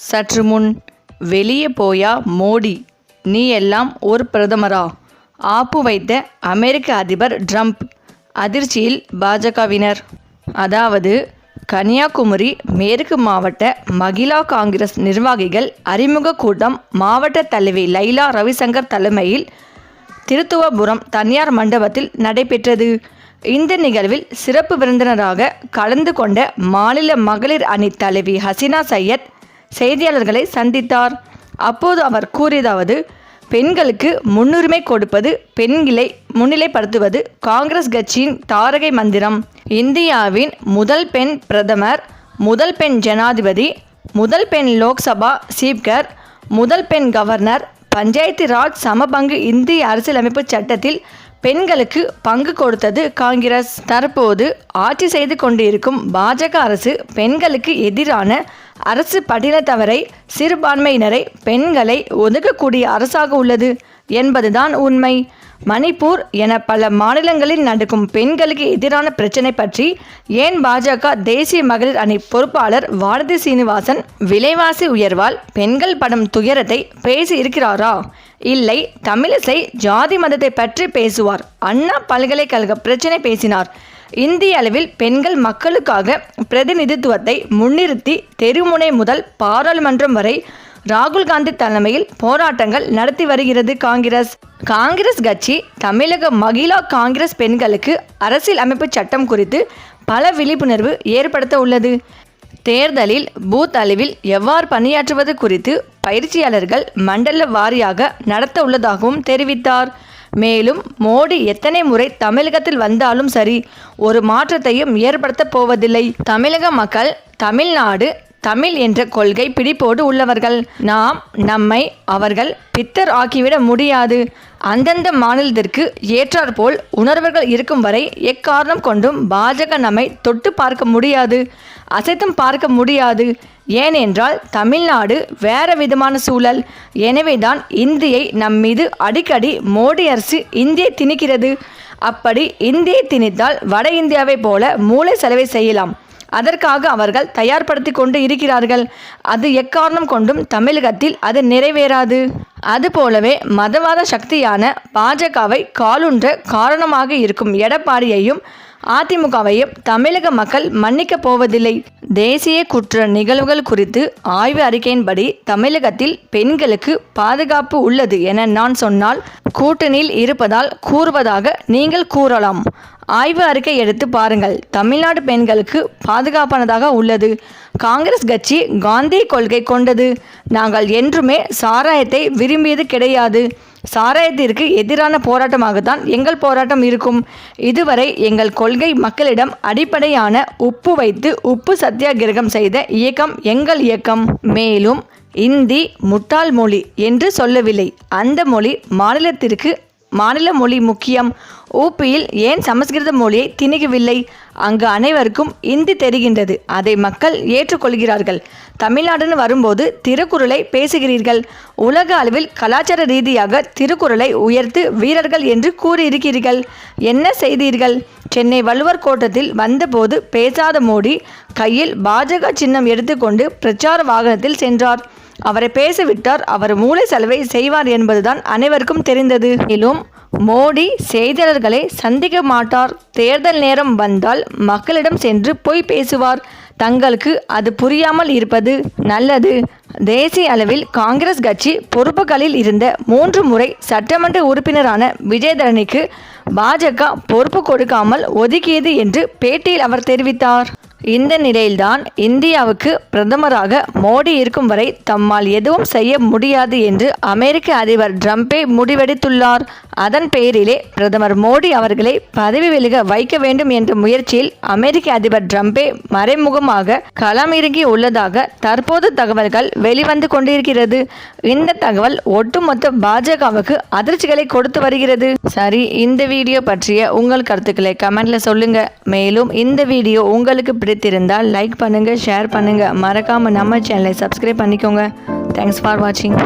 சற்று முன் வெளியே போயா மோடி, நீ எல்லாம் ஒரு பிரதமரா? ஆப்பு வைத்த அமெரிக்க அதிபர் ட்ரம்ப். அதிர்ச்சியில் பாஜகவினர். அதாவது கன்னியாகுமரி மேற்கு மாவட்ட மகிழா காங்கிரஸ் நிர்வாகிகள் அறிமுக கூட்டம் மாவட்ட தலைவி லைலா ரவிசங்கர் தலைமையில் திருத்துவபுரம் தனியார் மண்டபத்தில் நடைபெற்றது. இந்த நிகழ்வில் சிறப்பு விருந்தினராக கலந்து கொண்ட மாநில மகளிர் அணி தலைவி ஹசீனா சையத் செய்தியாளர்களை சந்தித்தார். அப்போது அவர் கூறியதாவது: பெண்களுக்கு முன்னுரிமை கொடுப்பது, பெண்களை முன்னிலைப்படுத்துவது காங்கிரஸ் கட்சியின் தாரகை மந்திரம். இந்தியாவின் முதல் பெண் பிரதமர், முதல் பெண் ஜனாதிபதி, முதல் பெண் லோக்சபா ஸ்பீக்கர், முதல் பெண் கவர்னர், பஞ்சாயத்து ராஜ் சமபங்கு இந்திய அரசியலமைப்பு சட்டத்தில் பெண்களுக்கு பங்கு கொடுத்தது காங்கிரஸ். தற்போது ஆட்சி செய்து கொண்டிருக்கும் பாஜக அரசு பெண்களுக்கு எதிரான அரசு பட்டியலிட்டவரை, சிறுபான்மையினரை, பெண்களை ஒதுக்கக்கூடிய அரசாக உள்ளது என்பதுதான் உண்மை. மணிப்பூர் என பல மாநிலங்களில் நடக்கும் பெண்களுக்கு எதிரான பிரச்சினை பற்றி ஏன் பாஜக தேசிய மகளிர் அணி பொறுப்பாளர் வானதி சீனிவாசன் விலைவாசி உயர்வால் பெண்கள் படும் துயரத்தை பேசி இருக்கிறாரா? இல்லை, தமிழிசை ஜாதி மதத்தை பற்றி பேசுவார். அண்ணா பல்கலைக்கழக பிரச்சினை பேசினார். இந்திய அளவில் பெண்கள் மக்களுக்காக பிரதிநிதித்துவத்தை முன்னிறுத்தி தெருமுனை முதல் பாராளுமன்றம் வரை ராகுல் காந்தி தலைமையில் போராட்டங்கள் நடத்தி வருகிறது காங்கிரஸ். காங்கிரஸ் கட்சி தமிழக மகிழா காங்கிரஸ் பெண்களுக்கு அரசியல் அமைப்பு சட்டம் குறித்து பல விழிப்புணர்வு ஏற்படுத்த உள்ளது. தேர்தலில் பூத் அளவில் எவ்வாறு பணியாற்றுவது குறித்து பயிற்சியாளர்கள் மண்டல வாரியாக நடத்த உள்ளதாகவும் தெரிவித்தார். மேலும் மோடி எத்தனை முறை தமிழகத்தில் வந்தாலும் சரி, ஒரு மாற்றத்தையும் ஏற்படுத்த போவதில்லை. தமிழக மக்கள் தமிழ்நாடு தமிழ் என்ற கொள்கை பிடிப்போடு உள்ளவர்கள். நாம் நம்மை அவர்கள் பித்தர் ஆக்கிவிட முடியாது. அந்தந்த மாநிலத்திற்கு ஏற்றாற்போல் உணர்வுகள் இருக்கும் வரை எக்காரணம் கொண்டும் பாஜக நம்மை தொட்டு பார்க்க முடியாது, அசைத்தும் பார்க்க முடியாது. ஏனென்றால் தமிழ்நாடு வேற விதமான சூழல். எனவேதான் இந்தியை நம் மீது அடிக்கடி மோடி அரசு இந்தியை திணிக்கிறது. அப்படி இந்தியை திணித்தால் வட இந்தியாவை போல மூளை செலவை செய்யலாம். அதற்காக அவர்கள் தயார்படுத்தி கொண்டு இருக்கிறார்கள். அது எக்காரணம் கொண்டும் தமிழகத்தில் அது நிறைவேறாது. அதுபோலவே மதவாத சக்தியான பாஜகவை காலுன்ற காரணமாக இருக்கும் எடப்பாடியையும் அதிமுகவையும் தமிழக மக்கள் மன்னிக்க போவதில்லை. தேசிய குற்ற நிகழ்வுகள் குறித்து ஆய்வு அறிக்கையின்படி தமிழகத்தில் பெண்களுக்கு பாதுகாப்பு உள்ளது என நான் சொன்னால் கூட்டணியில் இருப்பதால் கூறுவதாக நீங்கள் கூறலாம். ஆய்வு அறிக்கை எடுத்து பாருங்கள். தமிழ்நாடு பெண்களுக்கு பாதுகாப்பானதாக உள்ளது. காங்கிரஸ் கட்சி காந்தி கொள்கை கொண்டது. நாங்கள் என்றுமே சாராயத்தை விரும்பியது கிடையாது. சாராயத்திற்கு எதிரான போராட்டமாகத்தான் எங்கள் போராட்டம் இருக்கும். இதுவரை எங்கள் கொள்கை மக்களிடம் அடிப்படையான உப்பு வைத்து உப்பு சத்தியாகிரகம் செய்த இயக்கம் எங்கள் இயக்கம். மேலும் இந்தி முட்டாள் மொழி என்று சொல்லவில்லை. அந்த மொழி மாநிலத்திற்கு மாநில மொழி முக்கியம். ஊபியில் ஏன் சமஸ்கிருத மொழியை திணிக்கவில்லை? அங்கு அனைவருக்கும் இந்தி தெரிகின்றது. அதை மக்கள் ஏற்றுக்கொள்கிறார்கள். தமிழ்நாடுன்னு வரும்போது திருக்குறளை பேசுகிறீர்கள். உலக அளவில் கலாச்சார ரீதியாக திருக்குறளை உயர்த்து வீரர்கள் என்று கூறியிருக்கிறீர்கள். என்ன செய்தீர்கள்? சென்னை வள்ளுவர் கோட்டத்தில் வந்தபோது பேசாத மோடி கையில் பாஜக சின்னம் எடுத்துக்கொண்டு பிரச்சார வாகனத்தில் சென்றார். அவரை பேசவிட்டார். அவர் மூளை செலவை செய்வார் என்பதுதான் அனைவருக்கும் தெரிந்தது. மேலும் மோடி செய்தியாளர்களை சந்திக்க மாட்டார். தேர்தல் நேரம் வந்தால் மக்களிடம் சென்று போய் பேசுவார். தங்களுக்கு அது புரியாமல் இருப்பது நல்லது. தேசிய அளவில் காங்கிரஸ் கட்சி பொறுப்புகளில் இருந்த 3 முறை சட்டமன்ற உறுப்பினரான விஜயதரணிக்கு பாஜக பொறுப்பு கொடுக்காமல் ஒதுக்கியது என்று பேட்டியில் அவர் தெரிவித்தார். இந்த நிலையில்தான் இந்தியாவுக்கு பிரதமராக மோடி இருக்கும் வரை தம்மால் எதுவும் செய்ய முடியாது என்று அமெரிக்க அதிபர் ட்ரம்பே முடிவெடுத்துள்ளார். அதன் பெயரிலே பிரதமர் மோடி அவர்களை பதவி விலக வைக்க வேண்டும் என்ற முயற்சியில் அமெரிக்க அதிபர் ட்ரம்பே மறைமுகமாக களமிறங்கி உள்ளதாக தற்போது தகவல்கள் வெளிவந்து கொண்டிருக்கிறது. இந்த தகவல் ஒட்டுமொத்த பாஜகவுக்கு அதிர்ச்சிகளை கொடுத்து வருகிறது. சரி, இந்த வீடியோ பற்றிய உங்கள் கருத்துக்களை கமெண்ட்ல சொல்லுங்க. மேலும் இந்த வீடியோ உங்களுக்கு பிடித்திருந்தால் லைக் பண்ணுங்க, ஷேர் பண்ணுங்க. மறக்காம நம்ம சேனலை சப்ஸ்கிரைப் பண்ணிக்கோங்க. தேங்க்ஸ் ஃபார் வாட்சிங்.